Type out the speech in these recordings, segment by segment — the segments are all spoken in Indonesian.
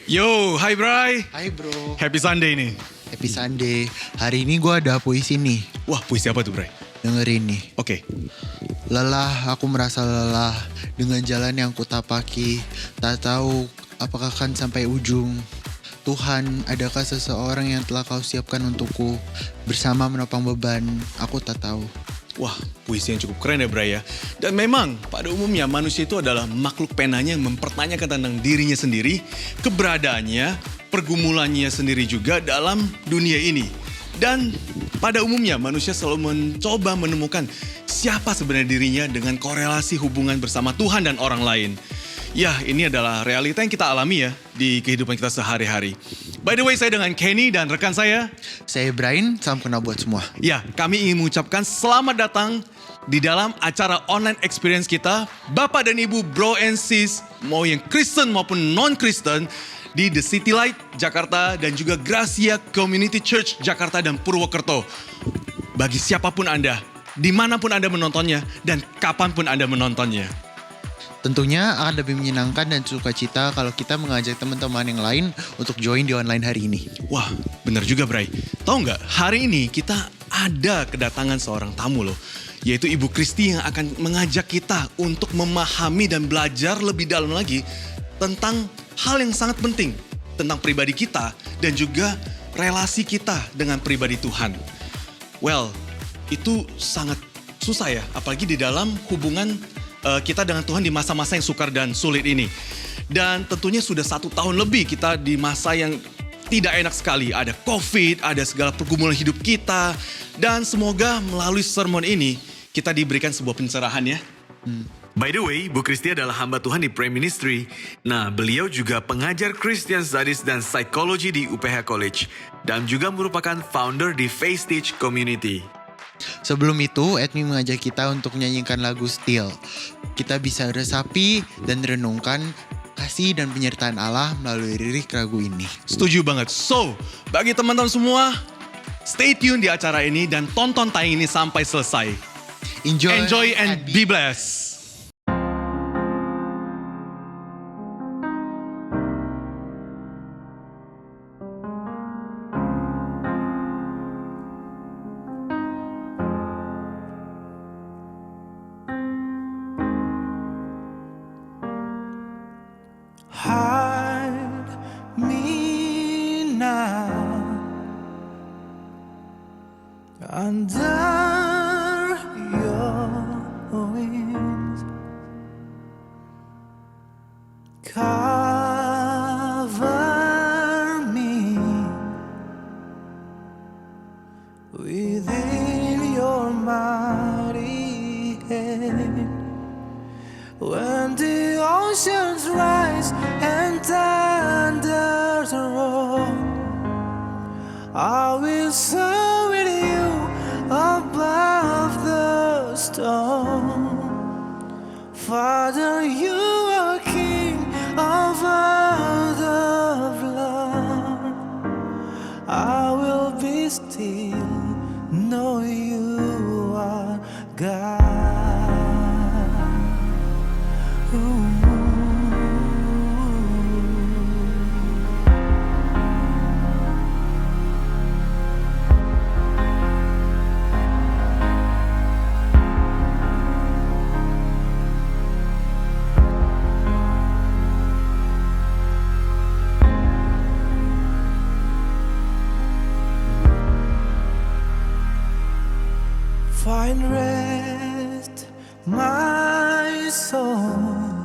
Yo, hai Bray. Hai bro. Happy Sunday nih. Happy Sunday. Hari ini gue ada puisi nih. Wah, puisi apa tuh Bray? Dengerin nih. Oke. Lelah, aku merasa lelah dengan jalan yang kutapaki. Tak tahu apakah akan sampai ujung. Tuhan, adakah seseorang yang telah kau siapkan untukku? Bersama menopang beban, aku tak tahu. Wah, puisi yang cukup keren ya Bray ya. Dan memang pada umumnya manusia itu adalah makhluk penanya yang mempertanyakan tentang dirinya sendiri, keberadaannya, pergumulannya sendiri juga dalam dunia ini. Dan pada umumnya manusia selalu mencoba menemukan siapa sebenarnya dirinya dengan korelasi hubungan bersama Tuhan dan orang lain. Ya, ini adalah realita yang kita alami ya di kehidupan kita sehari-hari. By the way, saya dengan Kenny dan rekan saya. Saya Brian, salam kenal buat semua. Ya, kami ingin mengucapkan selamat datang di dalam acara online experience kita. Bapak dan Ibu, bro and sis, mau yang Kristen maupun non-Kristen, di The City Light Jakarta dan juga Gracia Community Church Jakarta dan Purwokerto. Bagi siapapun Anda, dimanapun Anda menontonnya, dan kapanpun Anda menontonnya. Tentunya akan lebih menyenangkan dan sukacita kalau kita mengajak teman-teman yang lain untuk join di online hari ini. Wah, benar juga Bray. Tahu nggak, hari ini kita ada kedatangan seorang tamu loh. Yaitu Ibu Kristi yang akan mengajak kita untuk memahami dan belajar lebih dalam lagi tentang hal yang sangat penting. Tentang pribadi kita dan juga relasi kita dengan pribadi Tuhan. Well, itu sangat susah ya, apalagi di dalam hubungan kita dengan Tuhan di masa-masa yang sukar dan sulit ini. Dan tentunya sudah 1 tahun lebih kita di masa yang tidak enak sekali. Ada COVID, ada segala pergumulan hidup kita. Dan semoga melalui sermon ini kita diberikan sebuah pencerahan ya. By the way, Bu Kristi adalah hamba Tuhan di Prime Ministry. Nah, beliau juga pengajar Christian Studies dan Psychology di UPH College. Dan juga merupakan founder di Faith Teach Community. Sebelum itu, Edmi mengajak kita untuk menyanyikan lagu Still. Kita bisa resapi dan renungkan kasih dan penyertaan Allah melalui lirik lagu ini. Setuju banget. So, bagi teman-teman semua, stay tune di acara ini dan tonton tayang ini sampai selesai. Enjoy and be blessed. Hide me now under your wings. Cover me within your mighty hand. When the oceans rise and thunders roar, I will soar with you above the storm. Father, you are King of all the blood. I will be still, know you are God. Find rest, my soul,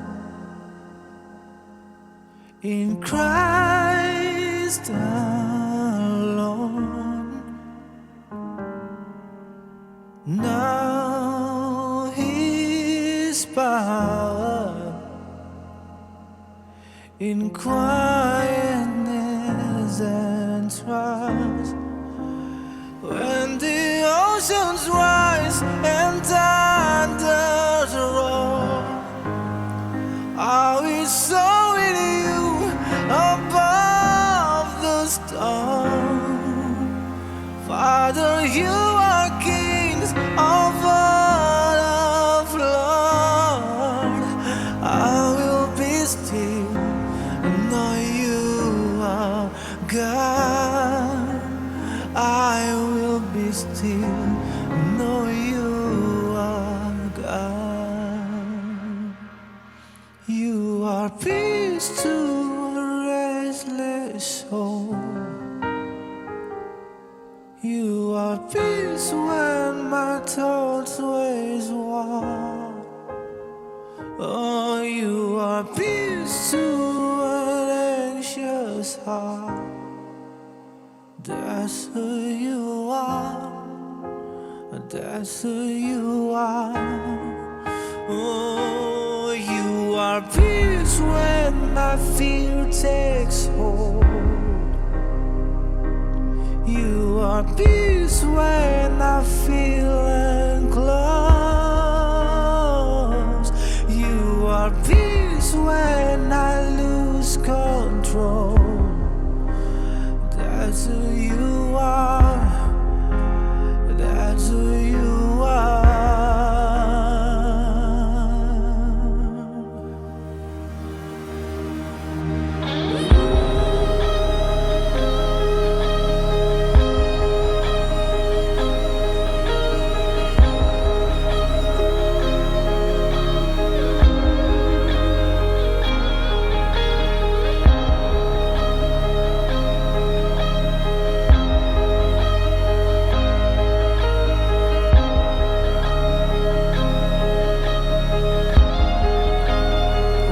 in Christ alone. Now His power in quietness and trust. When the oceans rise and thunders roar, I will soar with you above the storm. Father, you are kings of all of Lord. I will be still and know you You are peace when my thoughts ways walk. Oh, you are peace to an anxious heart. That's who you are. That's who you are. Oh, you are peace when my fear takes hold. You are peace when I feel enclosed. You are peace when I lose control. That's who you are. That's who you are.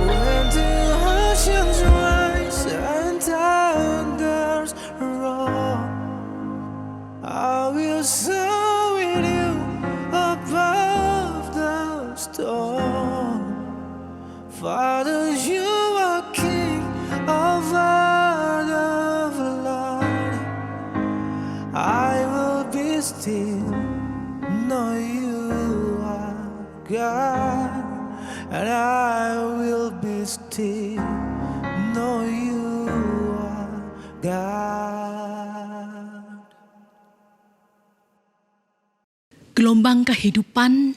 When the oceans rise and thunders roar, I will soar with you above the storm. Father, you are King of all of Lord. I will be still, know you are God, and I will be still, know you are God. Gelombang kehidupan,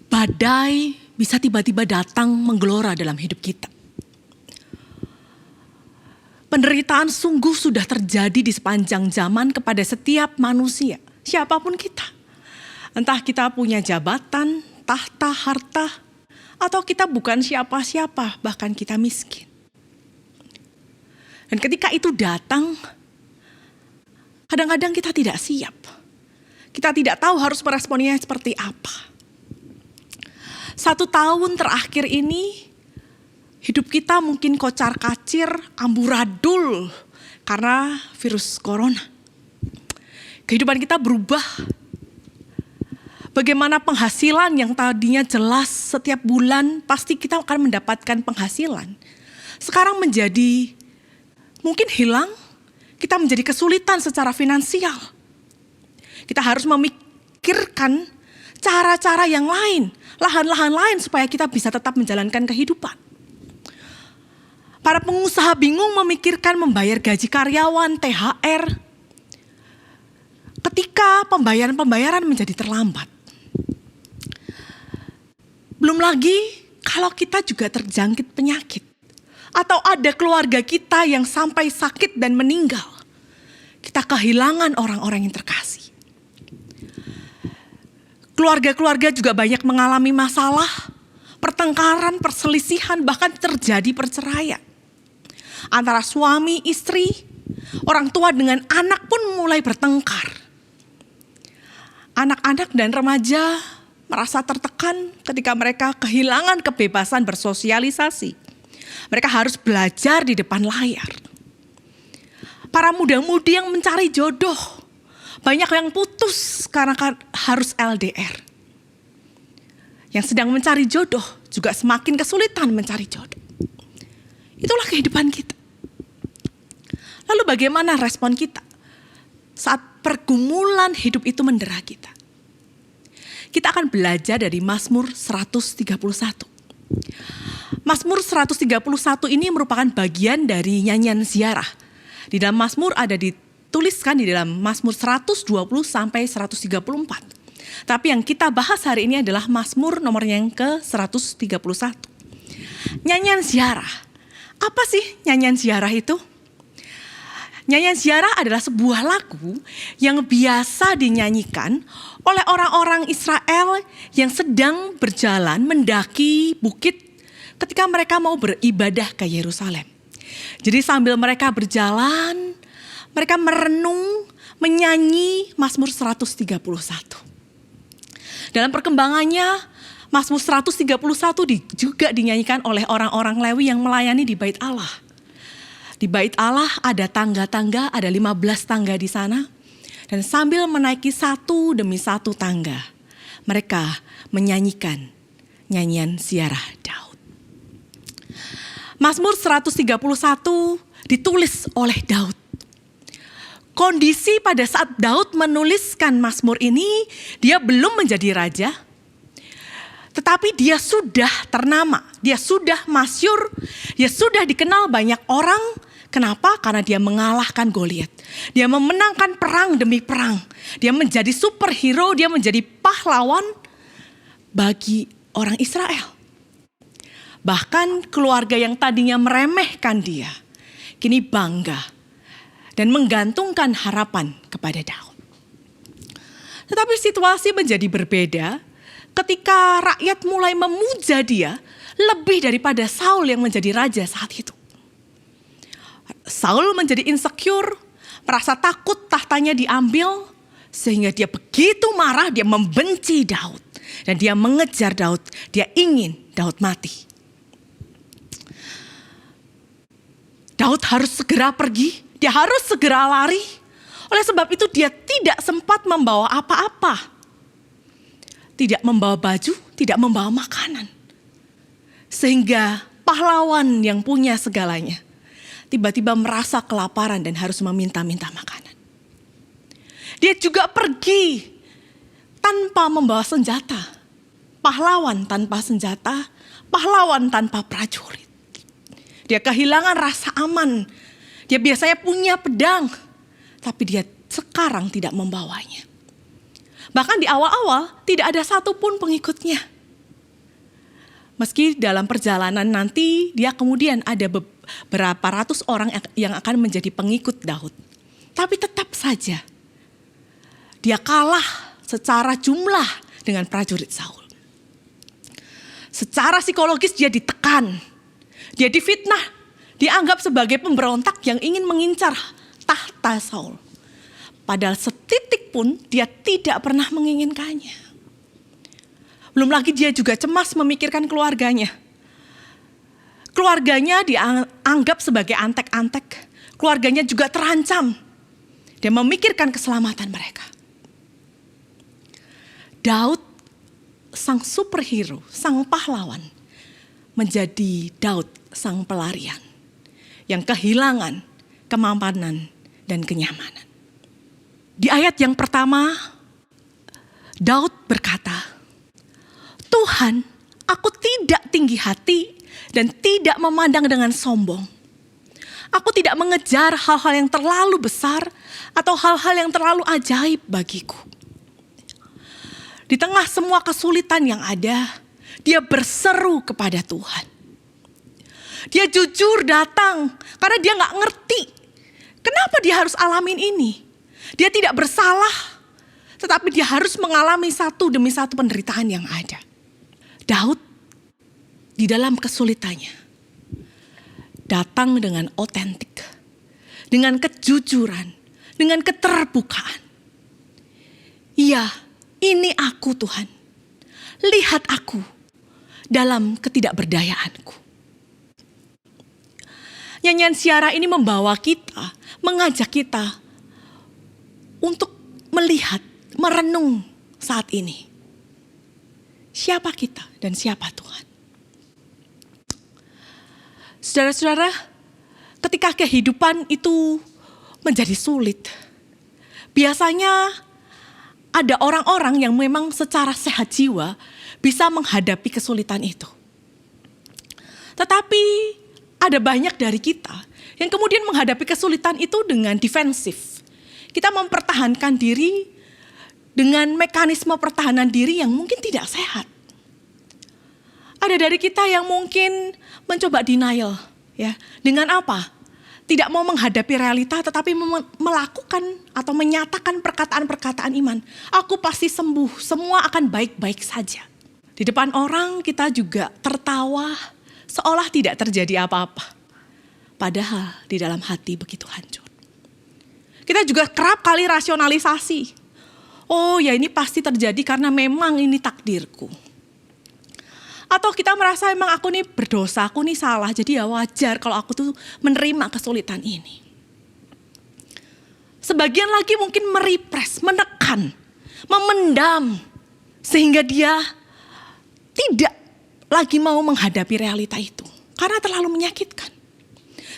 badai bisa tiba-tiba datang menggelora dalam hidup kita. Penderitaan sungguh sudah terjadi di sepanjang zaman kepada setiap manusia, siapapun kita. Entah kita punya jabatan, tahta, harta, atau kita bukan siapa-siapa, bahkan kita miskin. Dan ketika itu datang, kadang-kadang kita tidak siap. Kita tidak tahu harus meresponnya seperti apa. 1 tahun terakhir ini, hidup kita mungkin kocar-kacir, amburadul karena virus corona. Kehidupan kita berubah. Bagaimana penghasilan yang tadinya jelas setiap bulan pasti kita akan mendapatkan penghasilan. Sekarang menjadi mungkin hilang, kita menjadi kesulitan secara finansial. Kita harus memikirkan cara-cara yang lain, lahan-lahan lain supaya kita bisa tetap menjalankan kehidupan. Para pengusaha bingung memikirkan membayar gaji karyawan, THR, ketika pembayaran menjadi terlambat. Belum lagi kalau kita juga terjangkit penyakit. Atau ada keluarga kita yang sampai sakit dan meninggal. Kita kehilangan orang-orang yang terkasih. Keluarga-keluarga juga banyak mengalami masalah, pertengkaran, perselisihan, bahkan terjadi perceraian. Antara suami, istri, orang tua dengan anak pun mulai bertengkar. Anak-anak dan remaja merasa tertekan ketika mereka kehilangan kebebasan bersosialisasi. Mereka harus belajar di depan layar. Para muda-mudi yang mencari jodoh, banyak yang putus karena harus LDR. Yang sedang mencari jodoh juga semakin kesulitan mencari jodoh. Itulah kehidupan kita. Lalu bagaimana respon kita saat pergumulan hidup itu mendera kita? Kita akan belajar dari Mazmur 131. Mazmur 131 ini merupakan bagian dari nyanyian ziarah. Di dalam Mazmur ada dituliskan di dalam Mazmur 120 sampai 134. Tapi yang kita bahas hari ini adalah Mazmur nomor yang ke-131. Nyanyian ziarah. Apa sih nyanyian ziarah itu? Nyanyian ziarah adalah sebuah lagu yang biasa dinyanyikan oleh orang-orang Israel yang sedang berjalan mendaki bukit ketika mereka mau beribadah ke Yerusalem. Jadi sambil mereka berjalan, mereka merenung, menyanyi Mazmur 131. Dalam perkembangannya, Mazmur 131 juga dinyanyikan oleh orang-orang Lewi yang melayani di Bait Allah. Di Bait Allah ada tangga-tangga, ada 15 tangga di sana. Dan sambil menaiki satu demi satu tangga, mereka menyanyikan nyanyian ziarah Daud. Mazmur 131 ditulis oleh Daud. Kondisi pada saat Daud menuliskan Mazmur ini, dia belum menjadi raja, tetapi dia sudah ternama, dia sudah masyhur, dia sudah dikenal banyak orang. Kenapa? Karena dia mengalahkan Goliat. Dia memenangkan perang demi perang. Dia menjadi superhero, dia menjadi pahlawan bagi orang Israel. Bahkan keluarga yang tadinya meremehkan dia, kini bangga dan menggantungkan harapan kepada Daud. Tetapi situasi menjadi berbeda ketika rakyat mulai memuja dia lebih daripada Saul yang menjadi raja saat itu. Saul menjadi insecure, merasa takut tahtanya diambil, sehingga dia begitu marah, dia membenci Daud. Dan dia mengejar Daud, dia ingin Daud mati. Daud harus segera pergi, dia harus segera lari. Oleh sebab itu dia tidak sempat membawa apa-apa. Tidak membawa baju, tidak membawa makanan. Sehingga pahlawan yang punya segalanya tiba-tiba merasa kelaparan dan harus meminta-minta makanan. Dia juga pergi tanpa membawa senjata. Pahlawan tanpa senjata, pahlawan tanpa prajurit. Dia kehilangan rasa aman. Dia biasanya punya pedang, tapi dia sekarang tidak membawanya. Bahkan di awal-awal tidak ada satupun pengikutnya. Meski dalam perjalanan nanti dia kemudian ada beberapa ratus orang yang akan menjadi pengikut Daud. Tapi tetap saja dia kalah secara jumlah dengan prajurit Saul. Secara psikologis dia ditekan. Dia difitnah, dianggap sebagai pemberontak yang ingin mengincar tahta Saul. Padahal setitik pun dia tidak pernah menginginkannya. Belum lagi dia juga cemas memikirkan keluarganya. Keluarganya dianggap sebagai antek-antek. Keluarganya juga terancam. Dia memikirkan keselamatan mereka. Daud, sang superhero, sang pahlawan, menjadi Daud, sang pelarian, yang kehilangan kemampanan dan kenyamanan. Di ayat yang pertama, Daud berkata, "Tuhan, aku tidak tinggi hati dan tidak memandang dengan sombong. Aku tidak mengejar hal-hal yang terlalu besar atau hal-hal yang terlalu ajaib bagiku." Di tengah semua kesulitan yang ada, dia berseru kepada Tuhan. Dia jujur datang karena dia gak ngerti kenapa dia harus alamin ini. Dia tidak bersalah, tetapi dia harus mengalami satu demi satu penderitaan yang ada. Daud di dalam kesulitannya datang dengan otentik, dengan kejujuran, dengan keterbukaan. Iya, ini aku Tuhan. Lihat aku dalam ketidakberdayaanku. Nyanyian Ziarah ini membawa kita, mengajak kita untuk melihat, merenung saat ini. Siapa kita dan siapa Tuhan? Saudara-saudara, ketika kehidupan itu menjadi sulit, biasanya ada orang-orang yang memang secara sehat jiwa bisa menghadapi kesulitan itu. Tetapi ada banyak dari kita yang kemudian menghadapi kesulitan itu dengan defensif. Kita mempertahankan diri dengan mekanisme pertahanan diri yang mungkin tidak sehat. Ada dari kita yang mungkin mencoba denial, ya. Dengan apa? Tidak mau menghadapi realita tetapi melakukan atau menyatakan perkataan-perkataan iman. Aku pasti sembuh, semua akan baik-baik saja. Di depan orang kita juga tertawa seolah tidak terjadi apa-apa. Padahal di dalam hati begitu hancur. Kita juga kerap kali rasionalisasi. Oh ya, ini pasti terjadi karena memang ini takdirku. Atau kita merasa emang aku nih berdosa, aku nih salah, jadi ya wajar kalau aku tuh menerima kesulitan ini. Sebagian lagi mungkin merepress, menekan, memendam, sehingga dia tidak lagi mau menghadapi realita itu. Karena terlalu menyakitkan.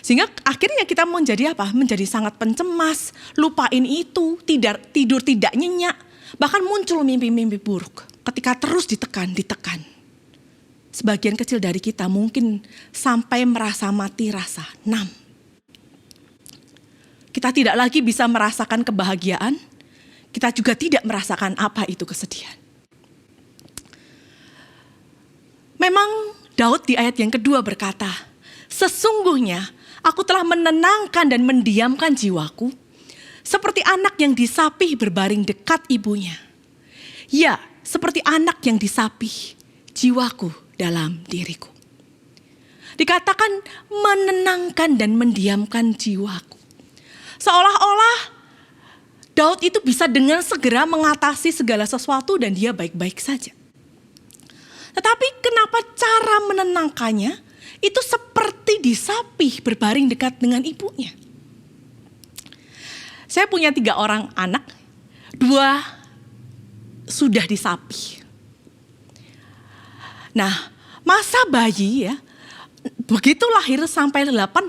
Sehingga akhirnya kita menjadi apa? Menjadi sangat pencemas, lupain itu, tidur tidak nyenyak. Bahkan muncul mimpi-mimpi buruk ketika terus ditekan. Sebagian kecil dari kita mungkin sampai merasa mati rasa, numb. Kita tidak lagi bisa merasakan kebahagiaan, kita juga tidak merasakan apa itu kesedihan. Memang Daud di ayat yang kedua berkata, sesungguhnya aku telah menenangkan dan mendiamkan jiwaku, seperti anak yang disapih berbaring dekat ibunya. Ya, seperti anak yang disapih, jiwaku dalam diriku. Dikatakan menenangkan dan mendiamkan jiwaku. Seolah-olah Daud itu bisa dengan segera mengatasi segala sesuatu dan dia baik-baik saja. Tetapi kenapa cara menenangkannya itu seperti disapih berbaring dekat dengan ibunya? Saya punya 3 orang anak, 2 sudah disapih. Nah, masa bayi ya, begitu lahir sampai 18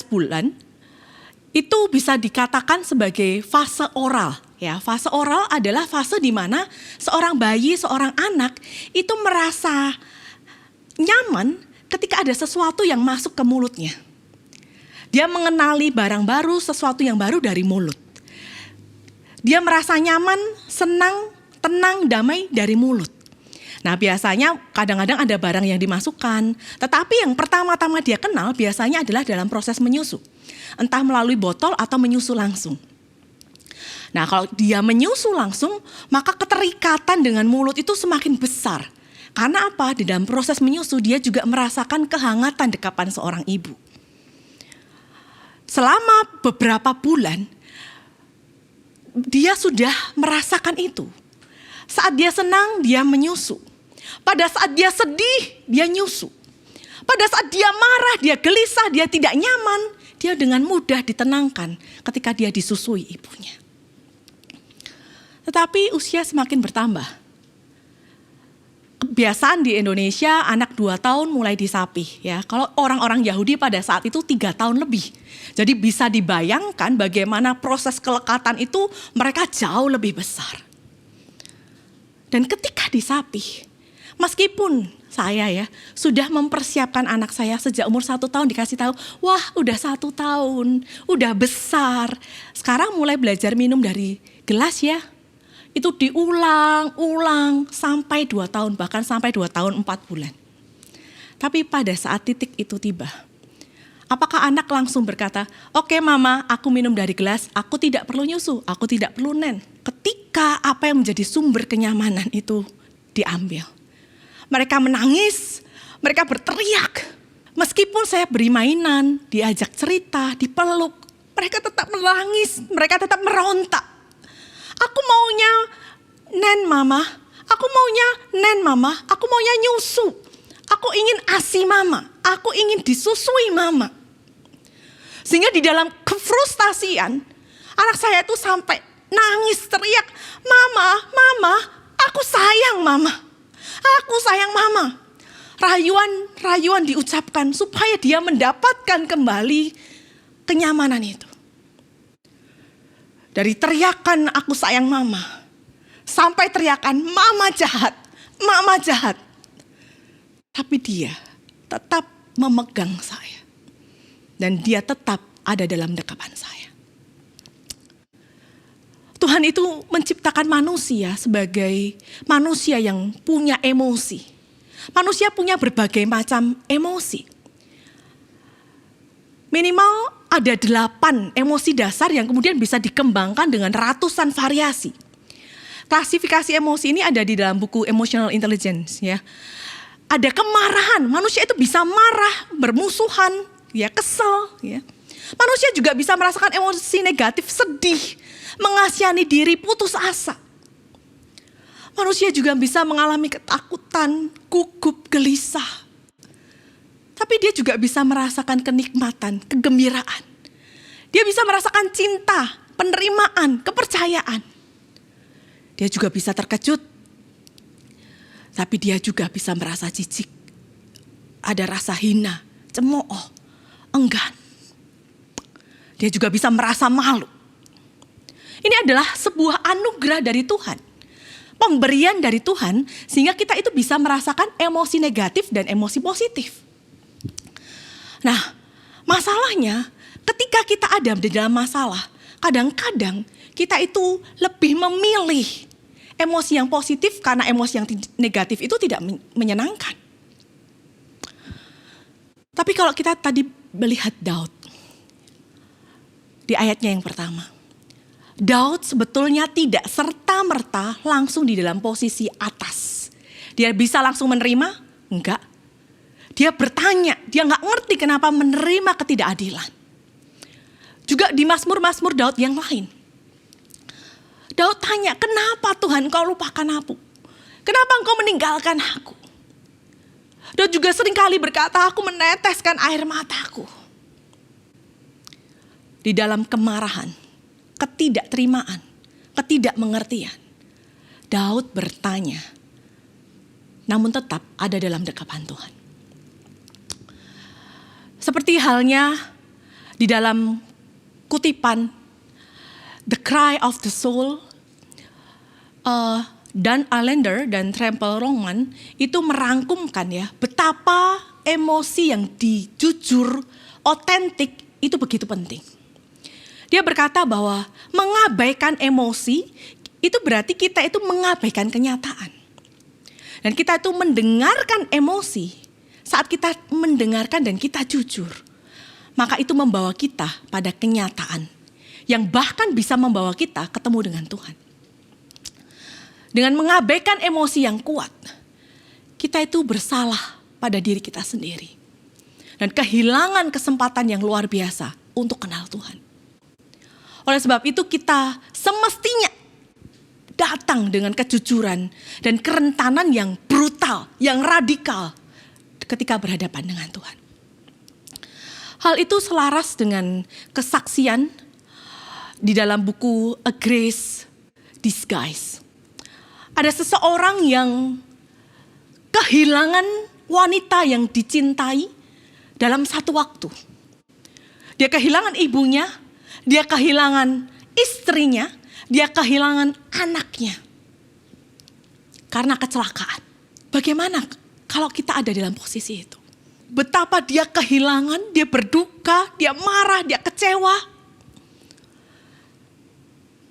bulan, itu bisa dikatakan sebagai fase oral. Ya, fase oral adalah fase di mana seorang bayi, seorang anak itu merasa nyaman ketika ada sesuatu yang masuk ke mulutnya. Dia mengenali barang baru, sesuatu yang baru dari mulut. Dia merasa nyaman, senang, tenang, damai dari mulut. Nah, biasanya kadang-kadang ada barang yang dimasukkan. Tetapi yang pertama-tama dia kenal biasanya adalah dalam proses menyusu. Entah melalui botol atau menyusu langsung. Nah, kalau dia menyusu langsung, maka keterikatan dengan mulut itu semakin besar. Karena apa? Di dalam proses menyusu dia juga merasakan kehangatan dekapan seorang ibu. Selama beberapa bulan, dia sudah merasakan itu. Saat dia senang, dia menyusu. Pada saat dia sedih, dia nyusu. Pada saat dia marah, dia gelisah, dia tidak nyaman, dia dengan mudah ditenangkan ketika dia disusui ibunya. Tetapi usia semakin bertambah. Kebiasaan di Indonesia anak 2 tahun mulai disapih. Ya, kalau orang-orang Yahudi pada saat itu 3 tahun lebih. Jadi bisa dibayangkan bagaimana proses kelekatan itu mereka jauh lebih besar. Dan ketika disapih, meskipun saya ya sudah mempersiapkan anak saya sejak umur 1 tahun dikasih tahu, wah udah 1 tahun, udah besar. Sekarang mulai belajar minum dari gelas ya. Itu diulang-ulang sampai 2 tahun, bahkan sampai 2 tahun 4 bulan. Tapi pada saat titik itu tiba, apakah anak langsung berkata, oke mama aku minum dari gelas, aku tidak perlu nyusu, aku tidak perlu nen. Ketika apa yang menjadi sumber kenyamanan itu diambil. Mereka menangis, mereka berteriak. Meskipun saya beri mainan, diajak cerita, dipeluk, mereka tetap menangis, mereka tetap merontak. Aku maunya nen mama, aku maunya nen mama, aku maunya nyusu. Aku ingin ASI mama, aku ingin disusui mama. Sehingga di dalam kefrustasian, anak saya itu sampai nangis teriak, mama, mama, aku sayang mama, aku sayang mama. Rayuan diucapkan supaya dia mendapatkan kembali kenyamanan itu. Dari teriakan aku sayang mama, sampai teriakan mama jahat, mama jahat. Tapi dia tetap memegang saya. Dan dia tetap ada dalam dekapan saya. Tuhan itu menciptakan manusia sebagai manusia yang punya emosi. Manusia punya berbagai macam emosi. Minimal ada 8 emosi dasar yang kemudian bisa dikembangkan dengan ratusan variasi. Klasifikasi emosi ini ada di dalam buku Emotional Intelligence ya. Ada kemarahan, manusia itu bisa marah, bermusuhan, ya kesel ya. Manusia juga bisa merasakan emosi negatif, sedih, mengasihani diri, putus asa. Manusia juga bisa mengalami ketakutan, gugup, gelisah. Tapi dia juga bisa merasakan kenikmatan, kegembiraan. Dia bisa merasakan cinta, penerimaan, kepercayaan. Dia juga bisa terkejut. Tapi dia juga bisa merasa jijik. Ada rasa hina, cemooh, enggan. Dia juga bisa merasa malu. Ini adalah sebuah anugerah dari Tuhan. Pemberian dari Tuhan sehingga kita itu bisa merasakan emosi negatif dan emosi positif. Nah, masalahnya ketika kita ada di dalam masalah, kadang-kadang kita itu lebih memilih emosi yang positif karena emosi yang negatif itu tidak menyenangkan. Tapi kalau kita tadi melihat Daud, di ayatnya yang pertama, Daud sebetulnya tidak serta-merta langsung di dalam posisi atas. Dia bisa langsung menerima? Enggak. Dia bertanya, dia gak ngerti kenapa menerima ketidakadilan. Juga di Mazmur-Mazmur Daud yang lain. Daud tanya, kenapa Tuhan kau lupakan aku? Kenapa engkau meninggalkan aku? Daud juga seringkali berkata, aku meneteskan air mataku. Di dalam kemarahan, ketidakterimaan, ketidakmengertian, Daud bertanya, namun tetap ada dalam dekapan Tuhan. Seperti halnya di dalam kutipan The Cry of the Soul, Dan Allender dan Trample Roman itu merangkumkan ya betapa emosi yang jujur, otentik itu begitu penting. Dia berkata bahwa mengabaikan emosi itu berarti kita itu mengabaikan kenyataan. Dan kita itu mendengarkan emosi, saat kita mendengarkan dan kita jujur, maka itu membawa kita pada kenyataan yang bahkan bisa membawa kita ketemu dengan Tuhan. Dengan mengabaikan emosi yang kuat, kita itu bersalah pada diri kita sendiri. Dan kehilangan kesempatan yang luar biasa untuk kenal Tuhan. Oleh sebab itu kita semestinya datang dengan kejujuran dan kerentanan yang brutal, yang radikal ketika berhadapan dengan Tuhan. Hal itu selaras dengan kesaksian di dalam buku A Grace Disguised. Ada seseorang yang kehilangan wanita yang dicintai dalam satu waktu. Dia kehilangan ibunya, dia kehilangan istrinya, dia kehilangan anaknya. Karena kecelakaan. Bagaimana kalau kita ada dalam posisi itu? Betapa dia kehilangan, dia berduka, dia marah, dia kecewa.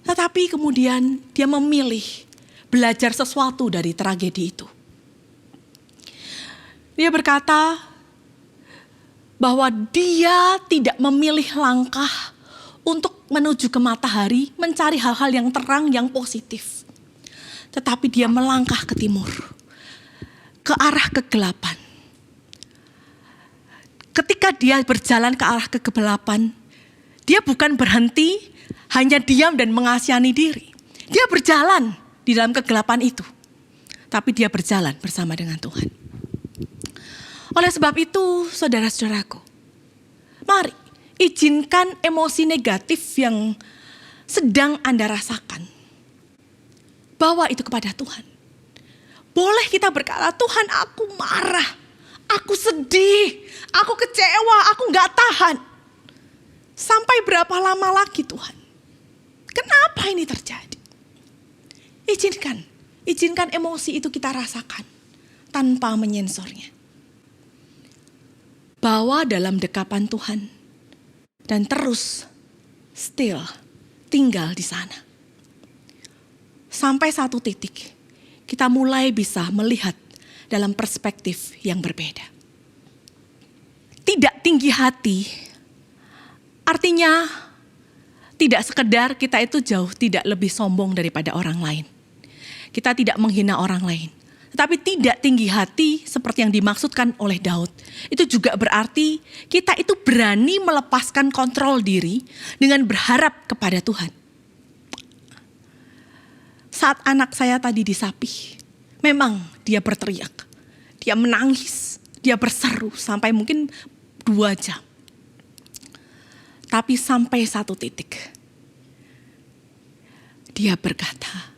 Tetapi kemudian dia memilih belajar sesuatu dari tragedi itu. Dia berkata bahwa dia tidak memilih langkah untuk menuju ke matahari, mencari hal-hal yang terang, yang positif. Tetapi dia melangkah ke timur, ke arah kegelapan. Ketika dia berjalan ke arah kegelapan, dia bukan berhenti, hanya diam dan mengasihani diri. Dia berjalan di dalam kegelapan itu. Tapi dia berjalan bersama dengan Tuhan. Oleh sebab itu, saudara-saudaraku, mari izinkan emosi negatif yang sedang Anda rasakan, bawa itu kepada Tuhan. Boleh kita berkata, Tuhan aku marah, aku sedih, aku kecewa, aku gak tahan. Sampai berapa lama lagi Tuhan? Kenapa ini terjadi? Izinkan emosi itu kita rasakan tanpa menyensornya. Bawa dalam dekapan Tuhan dan terus still tinggal di sana. Sampai satu titik kita mulai bisa melihat dalam perspektif yang berbeda. Tidak tinggi hati artinya tidak sekedar kita itu jauh tidak lebih sombong daripada orang lain. Kita tidak menghina orang lain. Tetapi tidak tinggi hati seperti yang dimaksudkan oleh Daud. itu juga berarti kita itu berani melepaskan kontrol diri dengan berharap kepada Tuhan. Saat anak saya tadi disapi, memang dia berteriak, dia menangis, dia berseru sampai mungkin 2 jam. Tapi sampai satu titik, dia berkata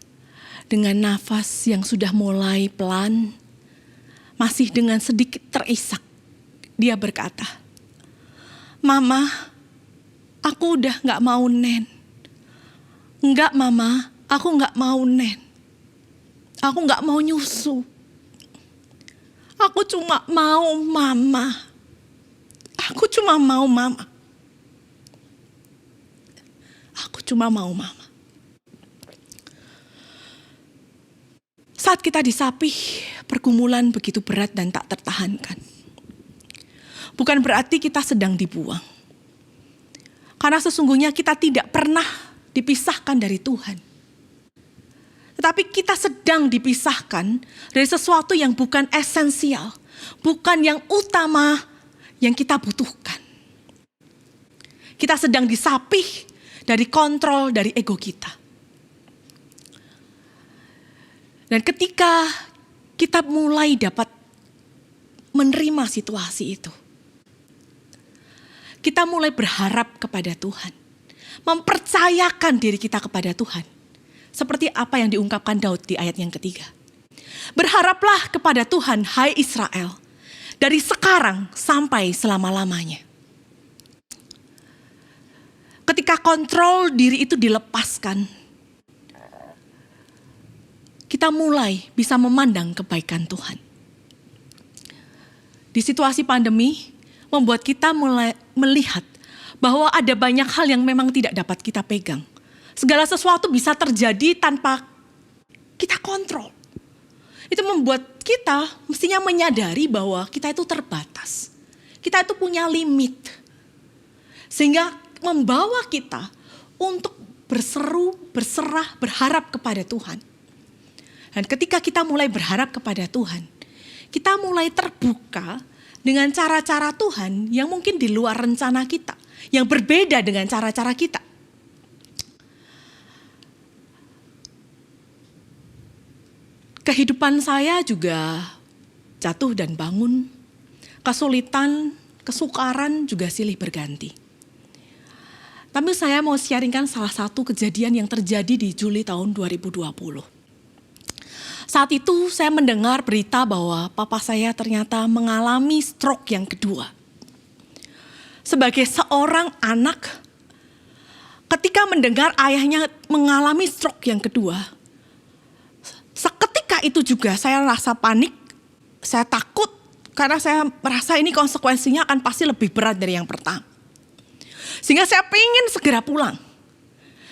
dengan nafas yang sudah mulai pelan, masih dengan sedikit terisak, dia berkata, "Mama, aku udah gak mau nen." "Enggak Mama, aku gak mau nen. Aku gak mau nyusu. Aku cuma mau Mama. Aku cuma mau Mama. Aku cuma mau Mama." Saat kita disapih, pergumulan begitu berat dan tak tertahankan. Bukan berarti kita sedang dibuang. Karena sesungguhnya kita tidak pernah dipisahkan dari Tuhan. Tetapi kita sedang dipisahkan dari sesuatu yang bukan esensial, bukan yang utama yang kita butuhkan. Kita sedang disapih dari kontrol dari ego kita. Dan ketika kita mulai dapat menerima situasi itu, kita mulai berharap kepada Tuhan, mempercayakan diri kita kepada Tuhan. Seperti apa yang diungkapkan Daud di ayat yang ketiga. "Berharaplah kepada Tuhan, hai Israel, dari sekarang sampai selama-lamanya." Ketika kontrol diri itu dilepaskan, kita mulai bisa memandang kebaikan Tuhan. Di situasi pandemi, membuat kita mulai melihat bahwa ada banyak hal yang memang tidak dapat kita pegang. Segala sesuatu bisa terjadi tanpa kita kontrol. Itu membuat kita mestinya menyadari bahwa kita itu terbatas. Kita itu punya limit. Sehingga membawa kita untuk berseru, berserah, berharap kepada Tuhan. Dan ketika kita mulai berharap kepada Tuhan, kita mulai terbuka dengan cara-cara Tuhan yang mungkin di luar rencana kita, yang berbeda dengan cara-cara kita. Kehidupan saya juga jatuh dan bangun, kesulitan, kesukaran juga silih berganti. Tapi saya mau sharingkan salah satu kejadian yang terjadi di Juli tahun 2020. Saat itu saya mendengar berita bahwa papa saya ternyata mengalami stroke yang kedua. Sebagai seorang anak, ketika mendengar ayahnya mengalami stroke yang kedua, seketika itu juga saya rasa panik, saya takut karena saya merasa ini konsekuensinya akan pasti lebih berat dari yang pertama. Sehingga saya pengen segera pulang.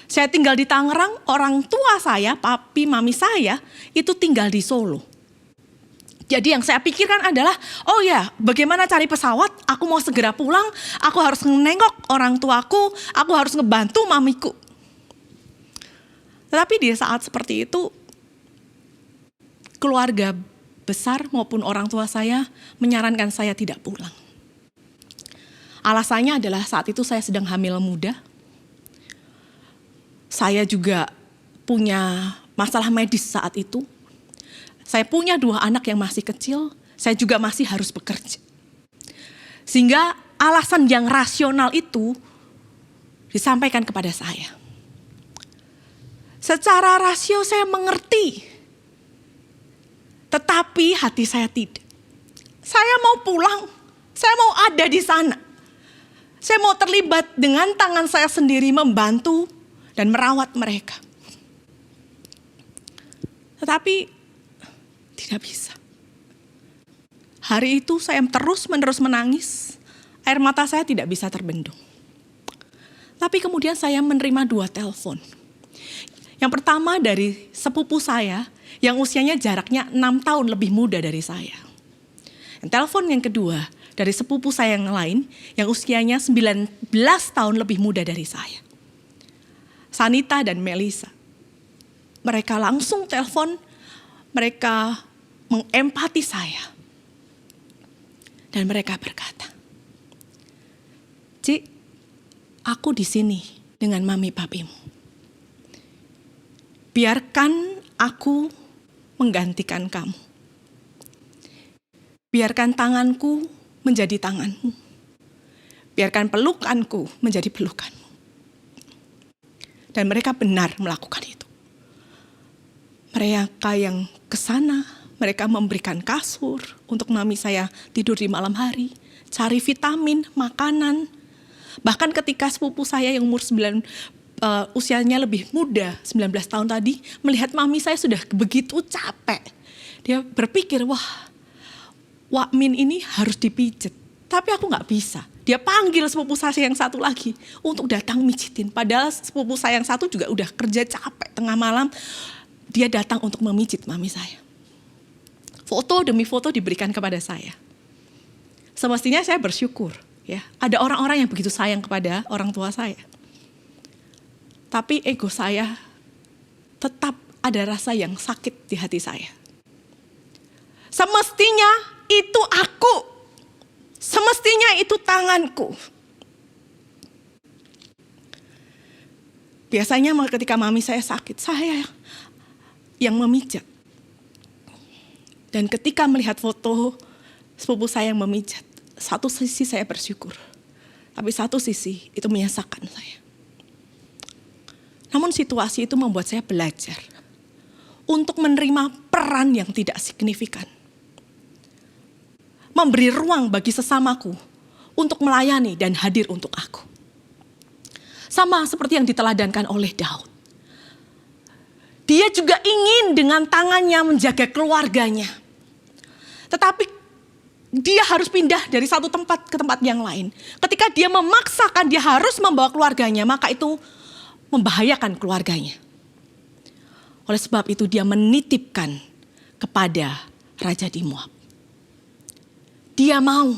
Saya tinggal di Tangerang, orang tua saya, papi, mami saya, itu tinggal di Solo. Jadi yang saya pikirkan adalah, oh ya, bagaimana cari pesawat, aku mau segera pulang, aku harus nengok orang tuaku, aku harus ngebantu mamiku. Tetapi di saat seperti itu, keluarga besar maupun orang tua saya menyarankan saya tidak pulang. Alasannya adalah saat itu saya sedang hamil muda. Saya juga punya masalah medis saat itu. Saya punya 2 anak yang masih kecil. Saya juga masih harus bekerja. Sehingga alasan yang rasional itu disampaikan kepada saya. Secara rasio saya mengerti. Tetapi hati saya tidak. Saya mau pulang. Saya mau ada di sana. Saya mau terlibat dengan tangan saya sendiri membantu dan merawat mereka. Tetapi tidak bisa. Hari itu saya terus-menerus menangis. Air mata saya tidak bisa terbendung. Tapi kemudian saya menerima 2 telepon. Yang pertama dari sepupu saya yang usianya jaraknya 6 tahun lebih muda dari saya. Yang telepon yang kedua dari sepupu saya yang lain yang usianya 19 tahun lebih muda dari saya. Sanita dan Melisa. Mereka langsung telepon, mereka mengempati saya. Dan mereka berkata, Cik, aku di sini dengan mami papimu. Biarkan aku menggantikan kamu. Biarkan tanganku menjadi tanganmu. Biarkan pelukanku menjadi pelukanmu. Dan mereka benar melakukan itu. Mereka yang ke sana, mereka memberikan kasur untuk mami saya tidur di malam hari, cari vitamin, makanan. Bahkan ketika sepupu saya yang umur usianya lebih muda, 19 tahun tadi, melihat mami saya sudah begitu capek. Dia berpikir, wah, Wak Min ini harus dipijet. Tapi aku gak bisa. Dia panggil sepupu saya yang satu lagi untuk datang mijitin. Padahal sepupu saya yang satu juga udah kerja capek tengah malam. Dia datang untuk memijit mami saya. Foto demi foto diberikan kepada saya. Semestinya saya bersyukur. Ya, ada orang-orang yang begitu sayang kepada orang tua saya. Tapi ego saya tetap ada rasa yang sakit di hati saya. Semestinya itu aku. Semestinya itu tanganku. Biasanya ketika mami saya sakit, saya yang memijat. Dan ketika melihat foto sepupu saya yang memijat, satu sisi saya bersyukur. Tapi satu sisi itu menyesakan saya. Namun situasi itu membuat saya belajar untuk menerima peran yang tidak signifikan. Memberi ruang bagi sesamaku untuk melayani dan hadir untuk aku. Sama seperti yang diteladankan oleh Daud. Dia juga ingin dengan tangannya menjaga keluarganya. Tetapi dia harus pindah dari satu tempat ke tempat yang lain. Ketika dia memaksakan dia harus membawa keluarganya, maka itu membahayakan keluarganya. Oleh sebab itu dia menitipkan kepada Raja di Moab. Dia mau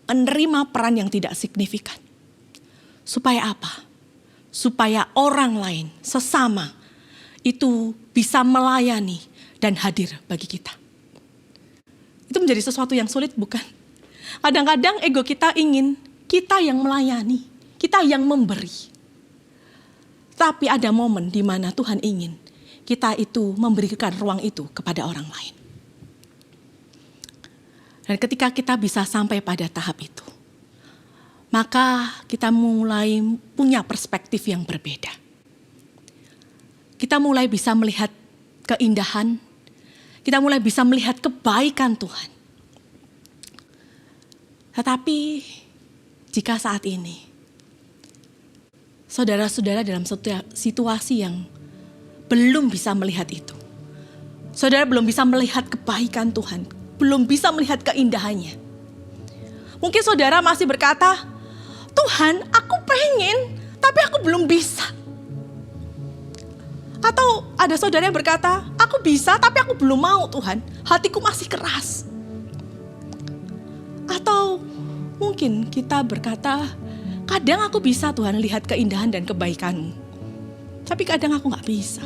menerima peran yang tidak signifikan. Supaya apa? Supaya orang lain, sesama, itu bisa melayani dan hadir bagi kita. Itu menjadi sesuatu yang sulit, bukan? Kadang-kadang ego kita ingin kita yang melayani, kita yang memberi. Tapi ada momen di mana Tuhan ingin kita itu memberikan ruang itu kepada orang lain. Dan ketika kita bisa sampai pada tahap itu, maka kita mulai punya perspektif yang berbeda. Kita mulai bisa melihat keindahan, kita mulai bisa melihat kebaikan Tuhan. Tetapi jika saat ini, saudara-saudara dalam situasi yang belum bisa melihat itu, saudara belum bisa melihat kebaikan Tuhan, belum bisa melihat keindahannya. Mungkin saudara masih berkata, Tuhan, aku pengen, tapi aku belum bisa. Atau ada saudara yang berkata, aku bisa tapi aku belum mau Tuhan, hatiku masih keras. Atau mungkin kita berkata, kadang aku bisa Tuhan lihat keindahan dan kebaikan-Mu. Tapi kadang aku gak bisa.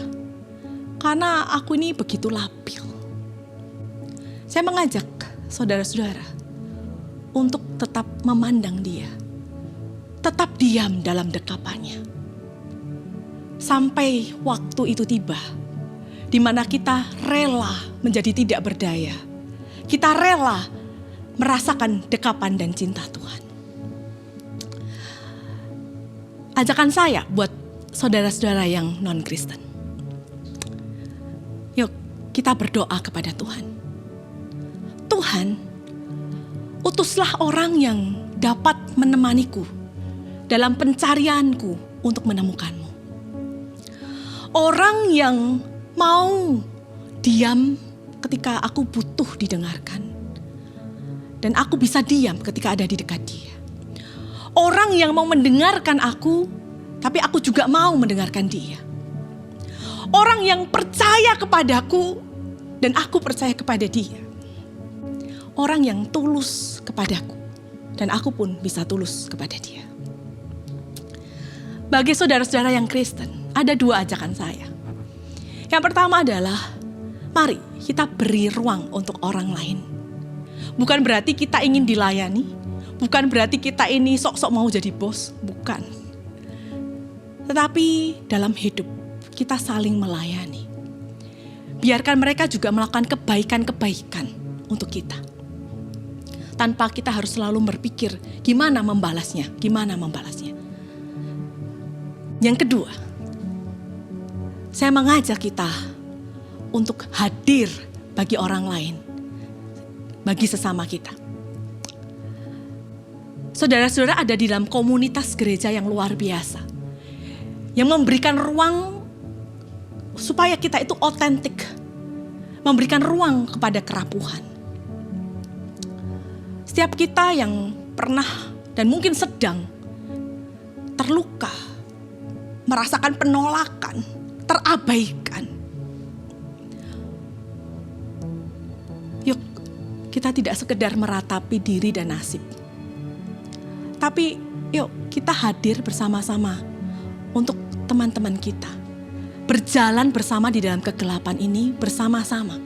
Karena aku ini begitu labil. Saya mengajak saudara-saudara untuk tetap memandang Dia. Tetap diam dalam dekapannya. Sampai waktu itu tiba, di mana kita rela menjadi tidak berdaya. Kita rela merasakan dekapan dan cinta Tuhan. Ajakan saya buat saudara-saudara yang non-Kristen. Yuk kita berdoa kepada Tuhan. Tuhan, utuslah orang yang dapat menemaniku dalam pencarianku untuk menemukan-Mu. Orang yang mau diam ketika aku butuh didengarkan. Dan aku bisa diam ketika ada di dekat Dia. Orang yang mau mendengarkan aku, tapi aku juga mau mendengarkan Dia. Orang yang percaya kepadaku, dan aku percaya kepada Dia. Orang yang tulus kepadaku, dan aku pun bisa tulus kepada Dia. Bagi saudara-saudara yang Kristen, ada dua ajakan saya. Yang pertama adalah, mari kita beri ruang untuk orang lain. Bukan berarti kita ingin dilayani, bukan berarti kita ini sok-sok mau jadi bos, bukan. Tetapi dalam hidup kita saling melayani. Biarkan mereka juga melakukan kebaikan-kebaikan untuk kita. Tanpa kita harus selalu berpikir gimana membalasnya. Yang kedua, saya mengajak kita untuk hadir bagi orang lain, bagi sesama kita. Saudara-saudara ada di dalam komunitas gereja yang luar biasa, yang memberikan ruang supaya kita itu otentik, memberikan ruang kepada kerapuhan. Setiap kita yang pernah dan mungkin sedang terluka, merasakan penolakan, terabaikan. Yuk, kita tidak sekedar meratapi diri dan nasib. Tapi yuk kita hadir bersama-sama untuk teman-teman kita. Berjalan bersama di dalam kegelapan ini bersama-sama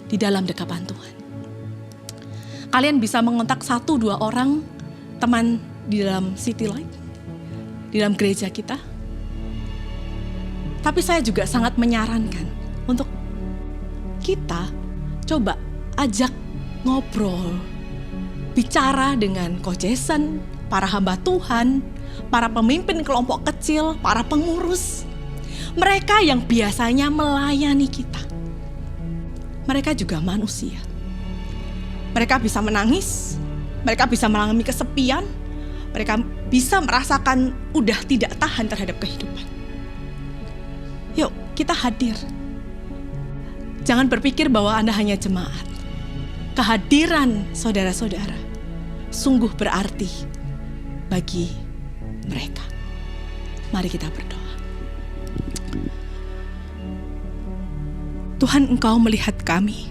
di dalam dekapan Tuhan. Kalian bisa mengontak 1-2 orang teman di dalam City Light, di dalam gereja kita. Tapi saya juga sangat menyarankan untuk kita coba ajak ngobrol, bicara dengan Coach Jason, para hamba Tuhan, para pemimpin kelompok kecil, para pengurus. Mereka yang biasanya melayani kita. Mereka juga manusia. Mereka bisa menangis, mereka bisa mengalami kesepian, mereka bisa merasakan udah tidak tahan terhadap kehidupan. Yuk, kita hadir. Jangan berpikir bahwa Anda hanya jemaat. Kehadiran saudara-saudara sungguh berarti bagi mereka. Mari kita berdoa. Tuhan, Engkau melihat kami.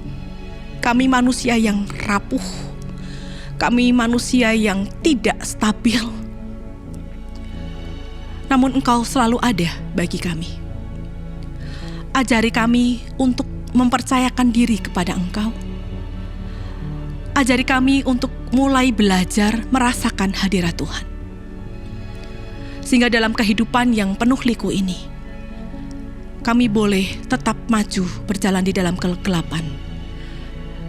Kami manusia yang rapuh. Kami manusia yang tidak stabil. Namun Engkau selalu ada bagi kami. Ajari kami untuk mempercayakan diri kepada Engkau. Ajari kami untuk mulai belajar merasakan hadirat Tuhan. Sehingga dalam kehidupan yang penuh liku ini, kami boleh tetap maju berjalan di dalam kegelapan.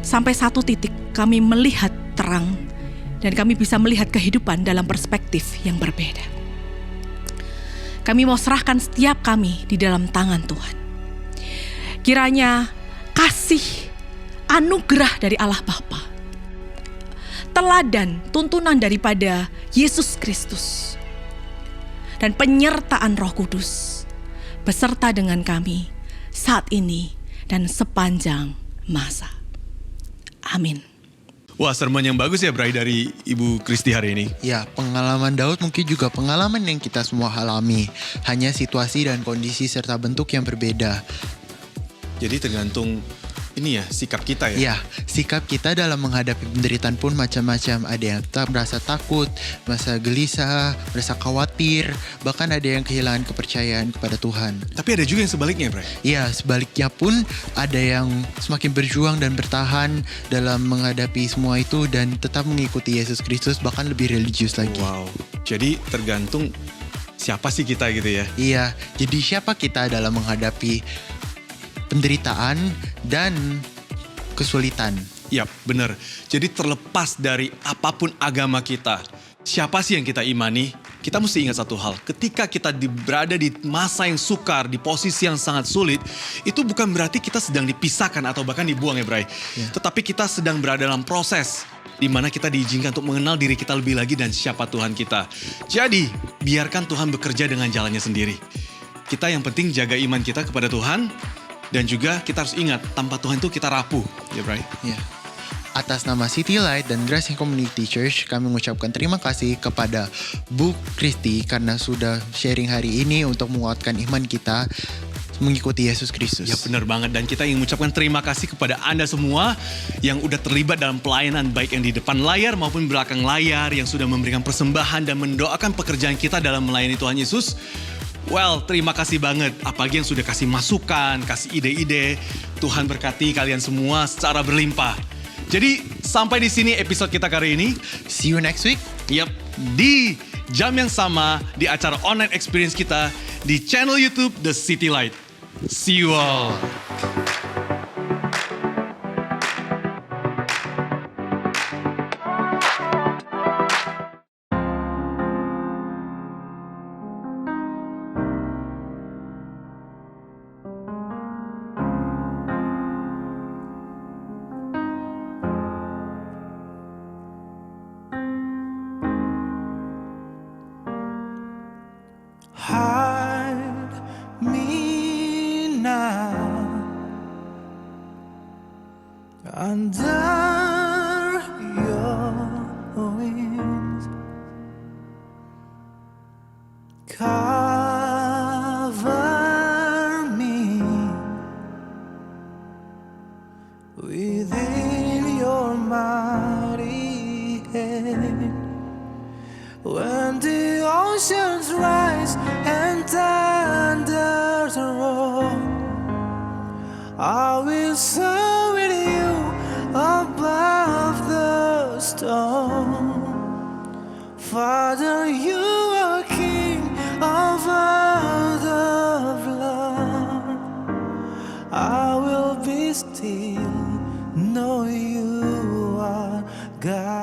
Sampai satu titik kami melihat terang dan kami bisa melihat kehidupan dalam perspektif yang berbeda. Kami mau serahkan setiap kami di dalam tangan Tuhan. Kiranya kasih anugerah dari Allah Bapa, teladan tuntunan daripada Yesus Kristus, dan penyertaan Roh Kudus beserta dengan kami saat ini dan sepanjang masa. Amin. Wah, sermon yang bagus ya Bray dari Ibu Kristi hari ini. Ya, pengalaman Daud mungkin juga pengalaman yang kita semua alami. Hanya situasi dan kondisi serta bentuk yang berbeda. Jadi tergantung ini ya, sikap kita ya. Ya, sikap kita dalam menghadapi penderitaan pun macam-macam. Ada yang merasa takut, merasa gelisah, merasa khawatir, bahkan ada yang kehilangan kepercayaan kepada Tuhan. Tapi ada juga yang sebaliknya, Bray. Ya, sebaliknya pun ada yang semakin berjuang dan bertahan dalam menghadapi semua itu dan tetap mengikuti Yesus Kristus, bahkan lebih religius lagi. Wow, jadi tergantung siapa sih kita gitu ya. Iya, jadi siapa kita dalam menghadapi penderitaan dan kesulitan. Yap, benar. Jadi terlepas dari apapun agama kita, siapa sih yang kita imani, kita mesti ingat satu hal. Ketika kita berada di masa yang sukar, di posisi yang sangat sulit, itu bukan berarti kita sedang dipisahkan atau bahkan dibuang ya Bray. Ya. Tetapi kita sedang berada dalam proses di mana kita diizinkan untuk mengenal diri kita lebih lagi dan siapa Tuhan kita. Jadi, biarkan Tuhan bekerja dengan jalannya sendiri. Kita yang penting jaga iman kita kepada Tuhan. Dan juga kita harus ingat, tanpa Tuhan itu kita rapuh, ya Bray? Ya. Atas nama City Light dan Grace Community Church, kami mengucapkan terima kasih kepada Bu Kristi karena sudah sharing hari ini untuk menguatkan iman kita mengikuti Yesus Kristus. Ya benar banget, dan kita ingin mengucapkan terima kasih kepada Anda semua yang udah terlibat dalam pelayanan baik yang di depan layar maupun belakang layar, yang sudah memberikan persembahan dan mendoakan pekerjaan kita dalam melayani Tuhan Yesus. Well, terima kasih banget. Apalagi yang sudah kasih masukan, kasih ide-ide. Tuhan berkati kalian semua secara berlimpah. Jadi sampai di sini episode kita kali ini. See you next week. Yap, di jam yang sama di acara online experience kita di channel YouTube The City Light. See you all. Hide me now under your wings. Cover me within your mighty hand. When the oceans rise and thunders roar, I will soar with you above the storm. Father, you are King of all the blood. I will be still, know you are God.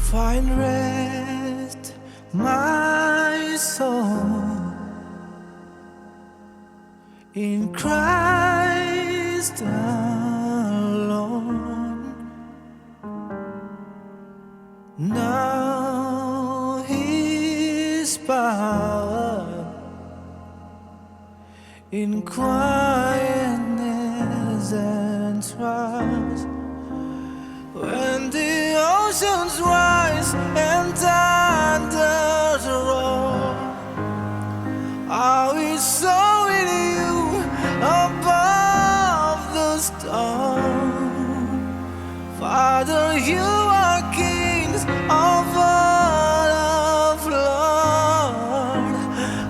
Find rest, my soul, in Christ alone. Now His power in quietness and trust. When the oceans rise and thunders roar, I will soar with you above the storm. Father, you are kings of all of Lord.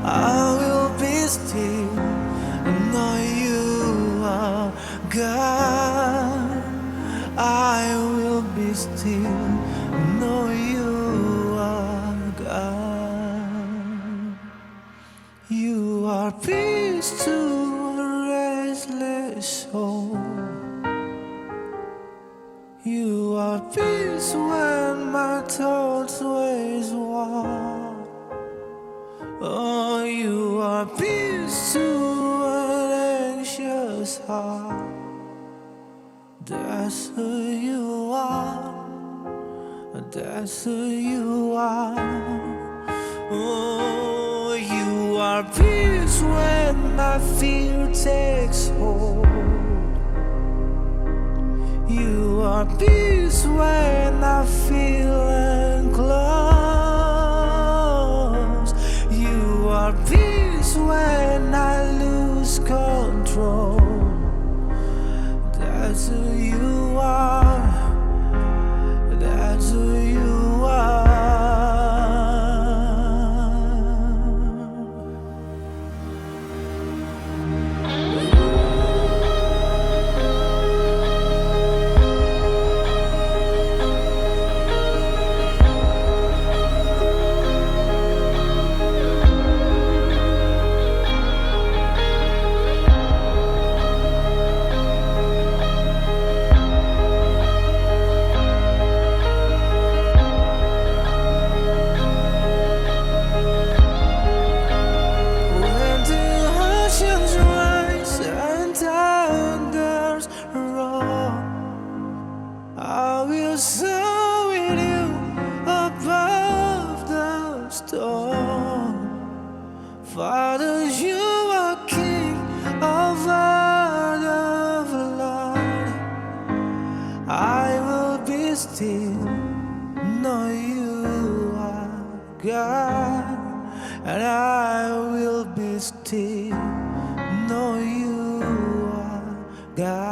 I will be still and know you are God. I will be still, know you are God. You are peace to a restless soul. You are peace when my thoughts ways war. Oh, you are peace to an anxious heart. That's who you are. That's who you are. Oh, you are peace when my fear takes hold. You are peace when I feel enclosed. You are peace when I lose control. That's who you are. That's who you are. Father, you are King of all of Lord. I will be still, know you are God, and I will be still. Know you are God.